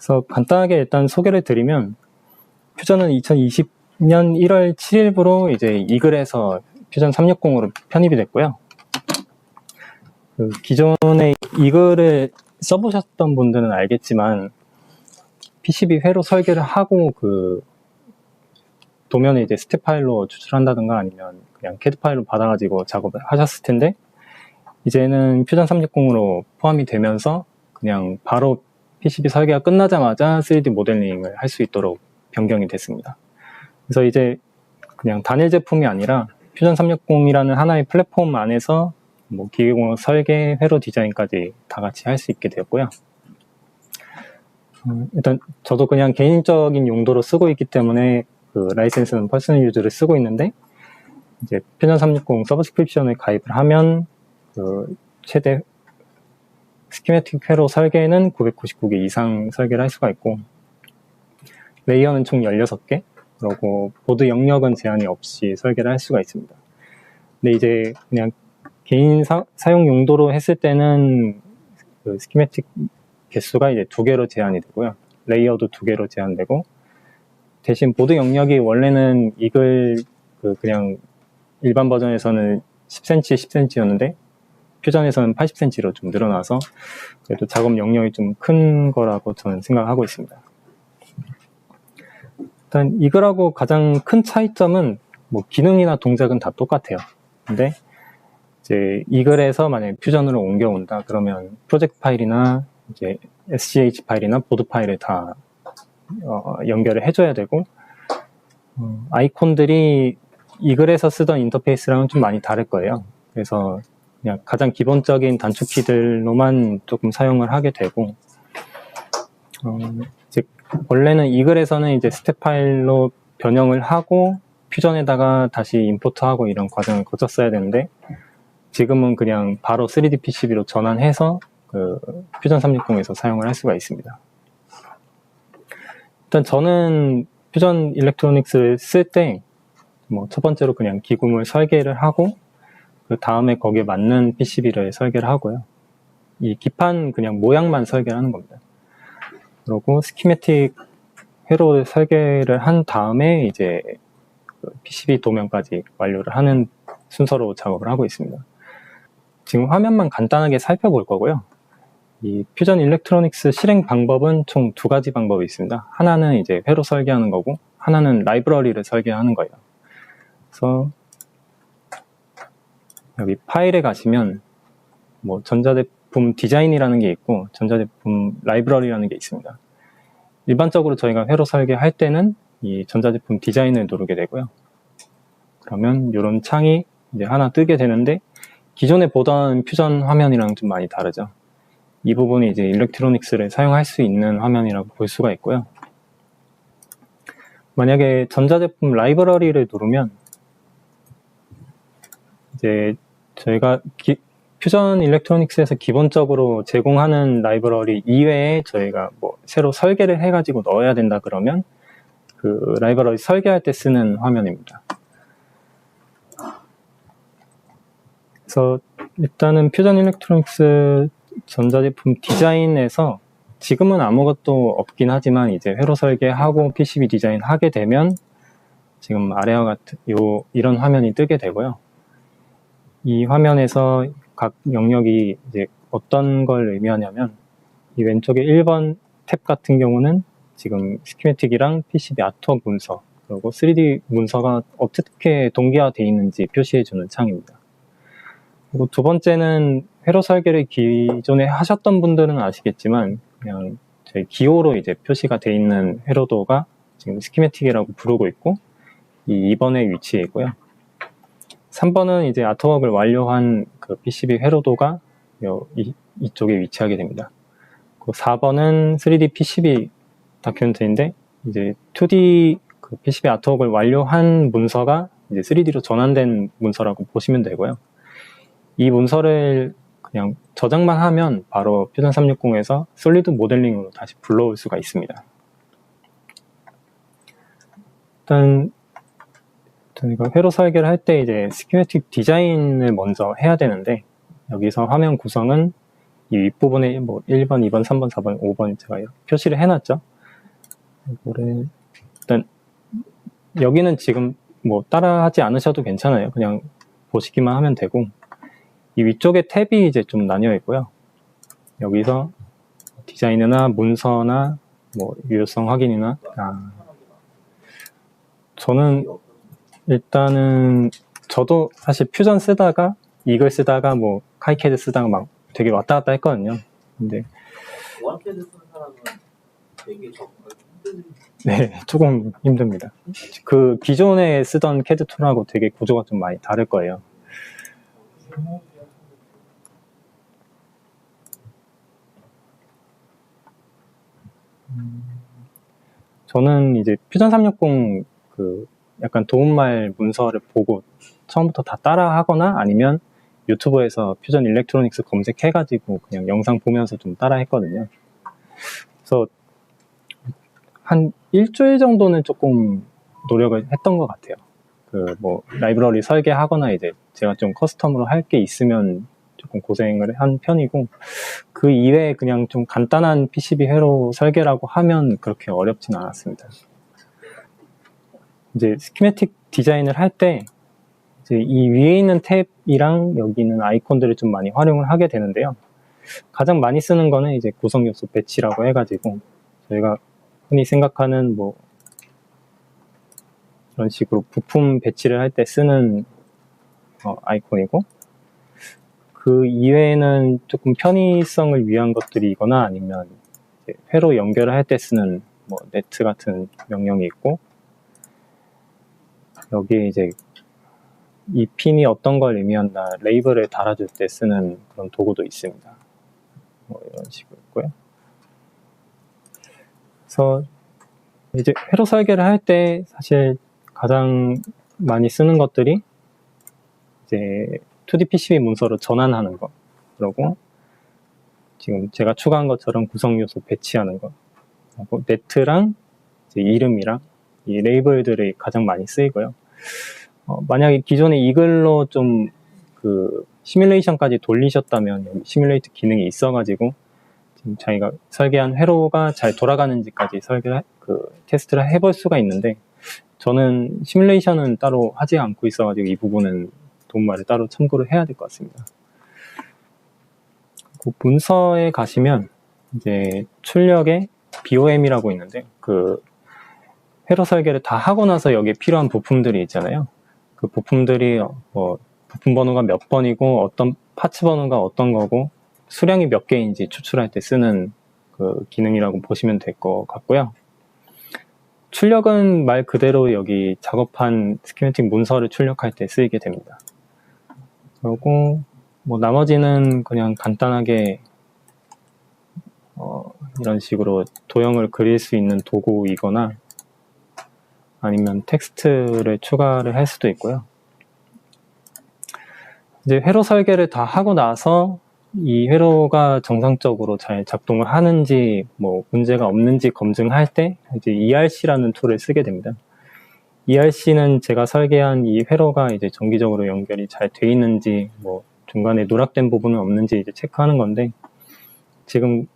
그래서 간단하게 일단 소개를 드리면, 퓨전은 2020년 1월 7일부로 이제 이글에서 퓨전 360으로 편입이 됐고요. 기존에 이글을 써보셨던 분들은 알겠지만, PCB 회로 설계를 하고 도면을 이제 스텝 파일로 추출한다든가 아니면 그냥 CAD 파일로 받아가지고 작업을 하셨을 텐데, 이제는 퓨전 360으로 포함이 되면서 그냥 바로 PCB 설계가 끝나자마자 3D 모델링을 할 수 있도록 변경이 됐습니다. 그래서 이제 그냥 단일 제품이 아니라 퓨전 360이라는 하나의 플랫폼 안에서 뭐 기계공학 설계, 회로 디자인까지 다 같이 할 수 있게 되었고요. 일단 저도 그냥 개인적인 용도로 쓰고 있기 때문에 라이센스는 퍼스널 유즈를 쓰고 있는데, 이제 퓨전 360 서브스크립션을 가입을 하면 최대 스키매틱 회로 설계는 999개 이상 설계를 할 수가 있고, 레이어는 총 16개, 그리고 보드 영역은 제한이 없이 설계를 할 수가 있습니다. 근데 이제 그냥 개인 사용 용도로 했을 때는 스키매틱 개수가 이제 2개로 제한이 되고요. 레이어도 2개로 제한되고, 대신 보드 영역이 원래는 이글 그냥 일반 버전에서는 10cm, 10cm였는데 퓨전에서는 80cm로 좀 늘어나서 그래도 작업 영역이 좀 큰 거라고 저는 생각하고 있습니다. 일단 이글하고 가장 큰 차이점은 뭐 기능이나 동작은 다 똑같아요. 근데 이제 이글에서 만약에 퓨전으로 옮겨온다 그러면 프로젝트 파일이나 이제 SGH 파일이나 보드 파일을 다 연결을 해줘야 되고, 아이콘들이 이글에서 쓰던 인터페이스랑은 좀 많이 다를 거예요. 그래서 그냥 가장 기본적인 단축키들로만 조금 사용을 하게 되고, 이제 원래는 이글에서는 이제 스텝 파일로 변형을 하고 퓨전에다가 다시 임포트하고 이런 과정을 거쳤어야 되는데, 지금은 그냥 바로 3D PCB로 전환해서 퓨전 360에서 사용을 할 수가 있습니다. 일단 저는 퓨전 일렉트로닉스를 쓸 때 뭐 첫 번째로 그냥 기구물 설계를 하고, 그 다음에 거기에 맞는 PCB를 설계를 하고요. 이 기판 그냥 모양만 설계를 하는 겁니다. 그리고 스키매틱 회로 설계를 한 다음에 이제 PCB 도면까지 완료를 하는 순서로 작업을 하고 있습니다. 지금 화면만 간단하게 살펴볼 거고요. 이 퓨전 일렉트로닉스 실행 방법은 총 2가지 방법이 있습니다. 하나는 이제 회로 설계하는 거고, 하나는 라이브러리를 설계하는 거예요. 그래서 여기 파일에 가시면 뭐 전자제품 디자인이라는 게 있고 전자제품 라이브러리라는 게 있습니다. 일반적으로 저희가 회로 설계할 때는 이 전자제품 디자인을 누르게 되고요. 그러면 이런 창이 이제 하나 뜨게 되는데, 기존에 보던 퓨전 화면이랑 좀 많이 다르죠. 이 부분이 이제 일렉트로닉스를 사용할 수 있는 화면이라고 볼 수가 있고요. 만약에 전자제품 라이브러리를 누르면 이제 저희가 퓨전 일렉트로닉스에서 기본적으로 제공하는 라이브러리 이외에 저희가 뭐 새로 설계를 해가지고 넣어야 된다 그러면 그 라이브러리 설계할 때 쓰는 화면입니다. 그래서 일단은 퓨전 일렉트로닉스 전자제품 디자인에서 지금은 아무것도 없긴 하지만 이제 회로 설계하고 PCB 디자인 하게 되면 지금 아래와 같은 이런 화면이 뜨게 되고요. 이 화면에서 각 영역이 이제 어떤 걸 의미하냐면, 이 왼쪽에 1번 탭 같은 경우는 지금 스키매틱이랑 PCB 아트웍 문서, 그리고 3D 문서가 어떻게 동기화되어 있는지 표시해주는 창입니다. 그리고 두 번째는 회로 설계를 기존에 하셨던 분들은 아시겠지만 그냥 저희 기호로 이제 표시가 되어 있는 회로도가 지금 스키매틱이라고 부르고 있고, 이 2번의 위치에 있고요. 3번은 이제 아트웍을 완료한 그 PCB 회로도가 이쪽에 위치하게 됩니다. 4번은 3D PCB 다큐멘트인데, 이제 2D 그 PCB 아트웍을 완료한 문서가 이제 3D로 전환된 문서라고 보시면 되고요. 이 문서를 그냥 저장만 하면 바로 퓨전 360에서 솔리드 모델링으로 다시 불러올 수가 있습니다. 일단 저희가 회로 설계를 할 때 이제 스키매틱 디자인을 먼저 해야 되는데, 여기서 화면 구성은 이 윗부분에 뭐 1번, 2번, 3번, 4번, 5번 제가 이렇게 표시를 해놨죠. 이거를 일단 여기는 지금 뭐 따라하지 않으셔도 괜찮아요. 그냥 보시기만 하면 되고, 이 위쪽에 탭이 이제 좀 나뉘어 있고요. 여기서 디자인이나 문서나 뭐 유효성 확인이나, 저는 일단은 저도 사실 퓨전 쓰다가 이글 쓰다가 뭐 카이캐드 쓰다가 막 되게 왔다 갔다 했거든요. 근데 보안캐드 쓰는 사람은 되게 적응하기 힘든. 네, 조금 힘듭니다. 그 기존에 쓰던 캐드 툴하고 되게 구조가 좀 많이 다를 거예요. 저는 이제 퓨전 360 그 약간 도움말 문서를 보고 처음부터 다 따라 하거나 아니면 유튜브에서 퓨전 일렉트로닉스 검색해가지고 그냥 영상 보면서 좀 따라 했거든요. 그래서 한 일주일 정도는 조금 노력을 했던 것 같아요. 그 뭐 라이브러리 설계하거나 이제 제가 좀 커스텀으로 할 게 있으면 조금 고생을 한 편이고, 그 이외에 그냥 좀 간단한 PCB 회로 설계라고 하면 그렇게 어렵진 않았습니다. 이제 스키매틱 디자인을 할 때 이제 이 위에 있는 탭이랑 여기 있는 아이콘들을 좀 많이 활용을 하게 되는데요. 가장 많이 쓰는 거는 이제 구성 요소 배치라고 해가지고 저희가 흔히 생각하는 뭐 이런 식으로 부품 배치를 할 때 쓰는 아이콘이고, 그 이외에는 조금 편의성을 위한 것들이거나 아니면 회로 연결을 할 때 쓰는 뭐 네트 같은 명령이 있고, 여기에 이제 이 핀이 어떤 걸 의미한다 레이블을 달아줄 때 쓰는 그런 도구도 있습니다. 뭐 이런 식으로 있고요. 그래서 이제 회로 설계를 할 때 사실 가장 많이 쓰는 것들이 이제 2D PCB 문서로 전환하는 거, 그리고 지금 제가 추가한 것처럼 구성 요소 배치하는 거, 그리고 네트랑 이제 이름이랑 이 레이블들이 가장 많이 쓰이고요. 만약에 기존에 이글로 좀 그 시뮬레이션까지 돌리셨다면 여기 시뮬레이트 기능이 있어가지고 지금 자기가 설계한 회로가 잘 돌아가는지까지 테스트를 해볼 수가 있는데, 저는 시뮬레이션은 따로 하지 않고 있어가지고 이 부분은 도움말을 따로 참고를 해야 될 것 같습니다. 그 문서에 가시면 이제 출력에 BOM이라고 있는데, 그 회로 설계를 다 하고 나서 여기에 필요한 부품들이 있잖아요. 그 부품들이 뭐 부품 번호가 몇 번이고 어떤 파츠 번호가 어떤 거고 수량이 몇 개인지 추출할 때 쓰는 그 기능이라고 보시면 될 것 같고요. 출력은 말 그대로 여기 작업한 스키매틱 문서를 출력할 때 쓰이게 됩니다. 그리고 뭐 나머지는 그냥 간단하게 이런 식으로 도형을 그릴 수 있는 도구이거나 아니면 텍스트를 추가를 할 수도 있고요. 이제 회로 설계를 다 하고 나서 이 회로가 정상적으로 잘 작동을 하는지 뭐 문제가 없는지 검증할 때 이제 ERC라는 툴을 쓰게 됩니다. ERC는 제가 설계한 이 회로가 이제 정기적으로 연결이 잘 돼 있는지 뭐 중간에 누락된 부분은 없는지 이제 체크하는 건데, 지금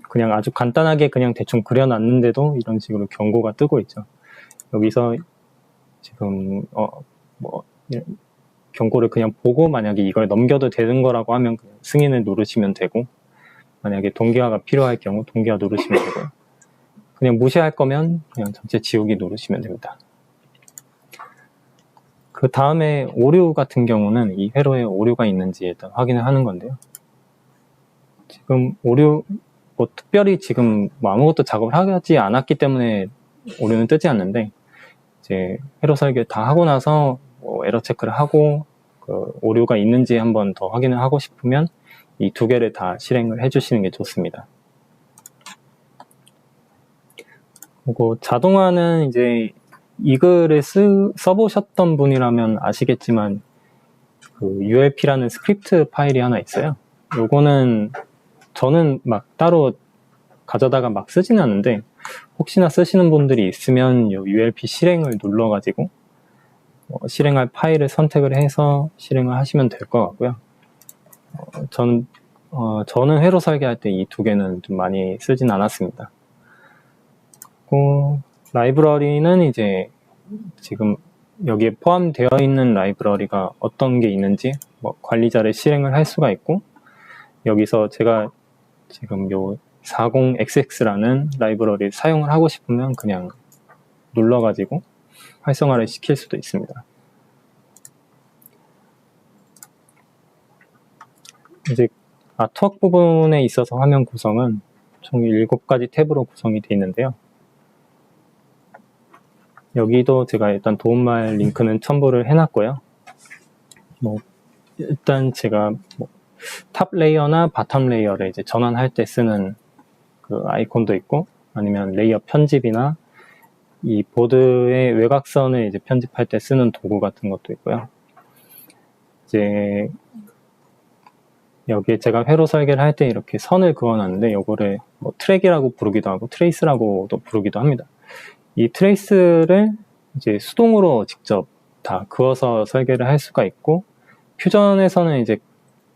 그냥 아주 간단하게 그냥 대충 그려놨는데도 이런 식으로 경고가 뜨고 있죠. 여기서 지금 뭐 경고를 그냥 보고 만약에 이걸 넘겨도 되는 거라고 하면 그냥 승인을 누르시면 되고, 만약에 동기화가 필요할 경우 동기화 누르시면 되고, 그냥 무시할 거면 그냥 전체 지우기 누르시면 됩니다. 그 다음에 오류 같은 경우는 이 회로에 오류가 있는지 일단 확인을 하는 건데요. 지금 오류 뭐 특별히 지금 뭐 아무것도 작업을 하지 않았기 때문에 오류는 뜨지 않는데, 이제 회로 설계 다 하고 나서 뭐 에러 체크를 하고 그 오류가 있는지 한번 더 확인을 하고 싶으면 이 두 개를 다 실행을 해주시는 게 좋습니다. 그리고 자동화는 이제 이글을 써보셨던 분이라면 아시겠지만 그 ULP라는 스크립트 파일이 하나 있어요. 요거는 저는 막 따로 가져다가 막 쓰지는 않는데, 혹시나 쓰시는 분들이 있으면 요 ULP 실행을 눌러가지고 실행할 파일을 선택을 해서 실행을 하시면 될 것 같고요. 저는 저는 회로 설계할 때 이 두 개는 좀 많이 쓰진 않았습니다. 그리고 라이브러리는 이제 지금 여기에 포함되어 있는 라이브러리가 어떤 게 있는지 뭐 관리자를 실행을 할 수가 있고, 여기서 제가 지금 요 40xx라는 라이브러리를 사용을 하고 싶으면 그냥 눌러가지고 활성화를 시킬 수도 있습니다. 이제 아트웍 부분에 있어서 화면 구성은 총 7가지 탭으로 구성이 되어 있는데요. 여기도 제가 일단 도움말 링크는 첨부를 해놨고요. 일단 제가 탑 레이어나 바텀 레이어를 이제 전환할 때 쓰는 그 아이콘도 있고, 아니면 레이어 편집이나 이 보드의 외곽선을 이제 편집할 때 쓰는 도구 같은 것도 있고요. 이제 여기에 제가 회로 설계를 할 때 이렇게 선을 그어놨는데, 요거를 트랙이라고 부르기도 하고 트레이스라고도 부르기도 합니다. 이 트레이스를 이제 수동으로 직접 다 그어서 설계를 할 수가 있고, 퓨전에서는 이제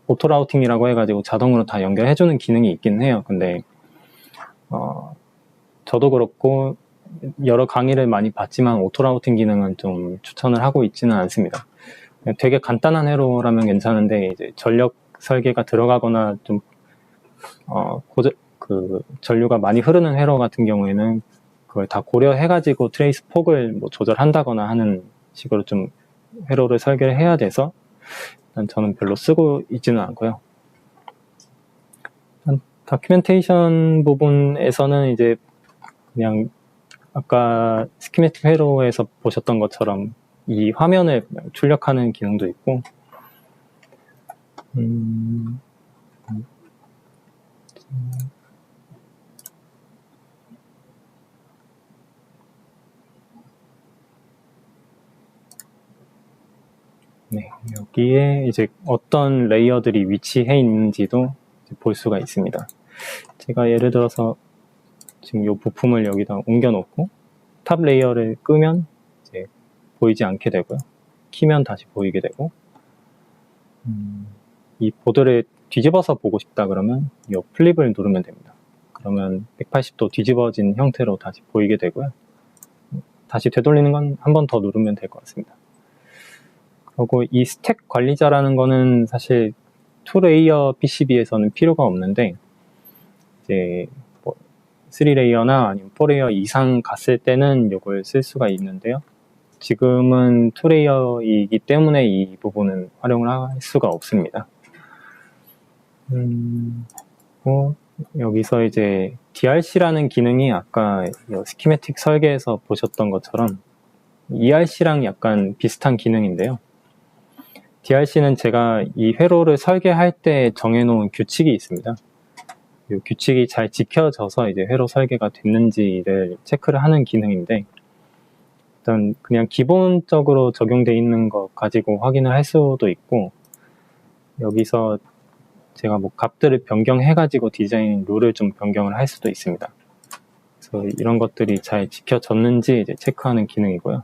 오토 라우팅이라고 해가지고 자동으로 다 연결해주는 기능이 있긴 해요. 근데 저도 그렇고 여러 강의를 많이 봤지만 오토 라우팅 기능은 좀 추천을 하고 있지는 않습니다. 되게 간단한 회로라면 괜찮은데 이제 전력 설계가 들어가거나 좀 전류가 많이 흐르는 회로 같은 경우에는 그걸 다 고려해가지고 트레이스 폭을 조절한다거나 하는 식으로 좀 회로를 설계를 해야 돼서 일단 저는 별로 쓰고 있지는 않고요. 다큐멘테이션 부분에서는 이제 그냥 아까 스키매틱 회로에서 보셨던 것처럼 이 화면을 출력하는 기능도 있고, 네, 여기에 이제 어떤 레이어들이 위치해 있는지도 볼 수가 있습니다. 제가 예를 들어서 지금 이 부품을 여기다 옮겨 놓고 탑 레이어를 끄면 이제 보이지 않게 되고요. 키면 다시 보이게 되고, 이 보드를 뒤집어서 보고 싶다 그러면 이 플립을 누르면 됩니다. 그러면 180도 뒤집어진 형태로 다시 보이게 되고요. 다시 되돌리는 건 한 번 더 누르면 될 것 같습니다. 그리고 이 스택 관리자라는 거는 사실 2레이어 PCB에서는 필요가 없는데, 이제 3레이어나 아니면 4레이어 이상 갔을 때는 이걸 쓸 수가 있는데요. 지금은 2레이어이기 때문에 이 부분은 활용을 할 수가 없습니다. 여기서 이제 DRC라는 기능이 아까 스키매틱 설계에서 보셨던 것처럼 ERC랑 약간 비슷한 기능인데요. DRC는 제가 이 회로를 설계할 때 정해놓은 규칙이 있습니다. 이 규칙이 잘 지켜져서 이제 회로 설계가 됐는지를 체크를 하는 기능인데, 일단 그냥 기본적으로 적용되어 있는 것 가지고 확인을 할 수도 있고, 여기서 제가 값들을 변경해가지고 디자인 룰을 좀 변경을 할 수도 있습니다. 그래서 이런 것들이 잘 지켜졌는지 이제 체크하는 기능이고요.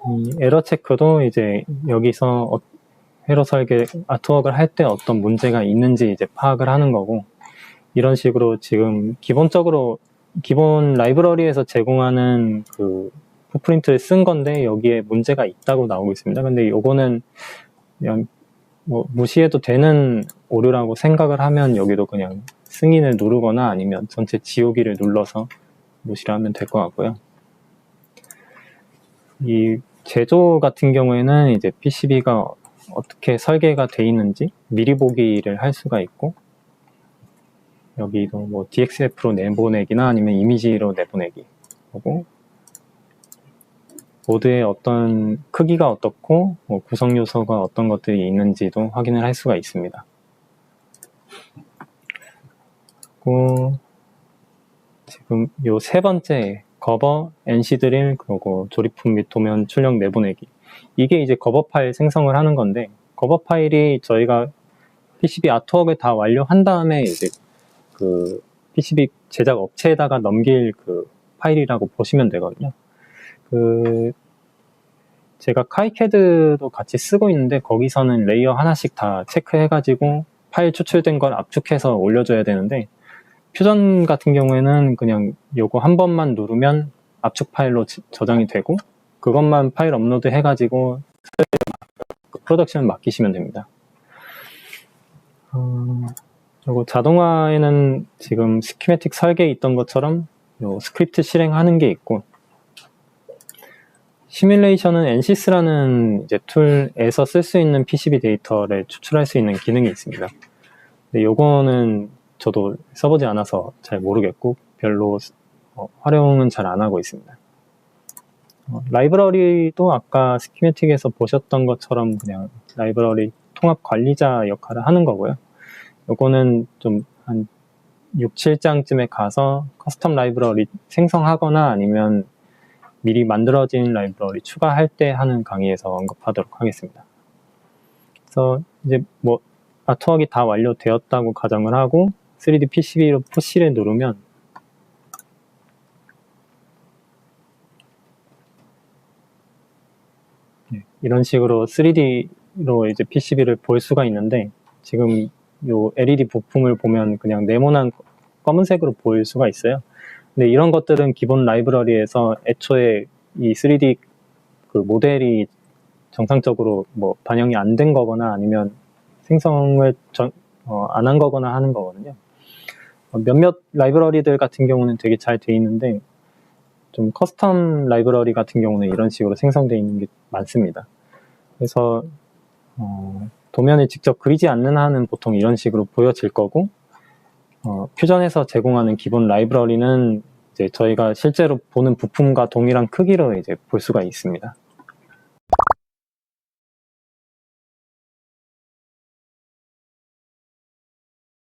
이 에러 체크도 이제 여기서 회로 설계 아트웍을 할 때 어떤 문제가 있는지 이제 파악을 하는 거고, 이런 식으로 지금 기본적으로 기본 라이브러리에서 제공하는 그 풋프린트를 쓴 건데 여기에 문제가 있다고 나오고 있습니다. 근데 요거는 그냥 무시해도 되는 오류라고 생각을 하면 여기도 그냥 승인을 누르거나 아니면 전체 지우기를 눌러서 무시를 하면 될 것 같고요. 이 제조 같은 경우에는 이제 PCB가 어떻게 설계가 돼 있는지 미리 보기를 할 수가 있고, 여기도 DXF로 내보내기나 아니면 이미지로 내보내기 하고, 보드의 어떤 크기가 어떻고 구성 요소가 어떤 것들이 있는지도 확인을 할 수가 있습니다. 그리고 지금 요 세 번째 거버, NC 드릴, 그리고 조립품 및 도면 출력 내보내기, 이게 이제 거버 파일 생성을 하는 건데, 거버 파일이 저희가 PCB 아트웍을 다 완료한 다음에 이제 그 PCB 제작 업체에다가 넘길 그 파일이라고 보시면 되거든요. 제가 카이캐드도 같이 쓰고 있는데 거기서는 레이어 하나씩 다 체크해가지고 파일 추출된 걸 압축해서 올려줘야 되는데 퓨전 같은 경우에는 그냥 요거 한 번만 누르면 압축 파일로 저장이 되고 그것만 파일 업로드 해가지고 프로덕션 맡기시면 됩니다. 그리고 자동화에는 지금 스키매틱 설계에 있던 것처럼 요 스크립트 실행하는 게 있고 시뮬레이션은 NCS라는 이제 툴에서 쓸 수 있는 PCB 데이터를 추출할 수 있는 기능이 있습니다. 근데 요거는 저도 써보지 않아서 잘 모르겠고 별로 활용은 잘 안 하고 있습니다. 라이브러리도 아까 스키매틱에서 보셨던 것처럼 그냥 라이브러리 통합 관리자 역할을 하는 거고요. 요거는 좀 한 6, 7장쯤에 가서 커스텀 라이브러리 생성하거나 아니면 미리 만들어진 라이브러리 추가할 때 하는 강의에서 언급하도록 하겠습니다. 그래서 이제 뭐 아트웍이 다 완료되었다고 가정을 하고 3D PCB로 푸시를 누르면 이런 식으로 3D로 이제 PCB를 볼 수가 있는데 지금 요 LED 부품을 보면 그냥 네모난 검은색으로 보일 수가 있어요. 근데 이런 것들은 기본 라이브러리에서 애초에 이 3D 그 모델이 정상적으로 뭐 반영이 안 된 거거나 아니면 생성을 안 한 거거나 하는 거거든요. 몇몇 라이브러리들 같은 경우는 되게 잘 돼 있는데 좀 커스텀 라이브러리 같은 경우는 이런 식으로 생성되어 있는 게 많습니다. 그래서 도면을 직접 그리지 않는 한은 보통 이런 식으로 보여질 거고 퓨전에서 제공하는 기본 라이브러리는 이제 저희가 실제로 보는 부품과 동일한 크기로 이제 볼 수가 있습니다.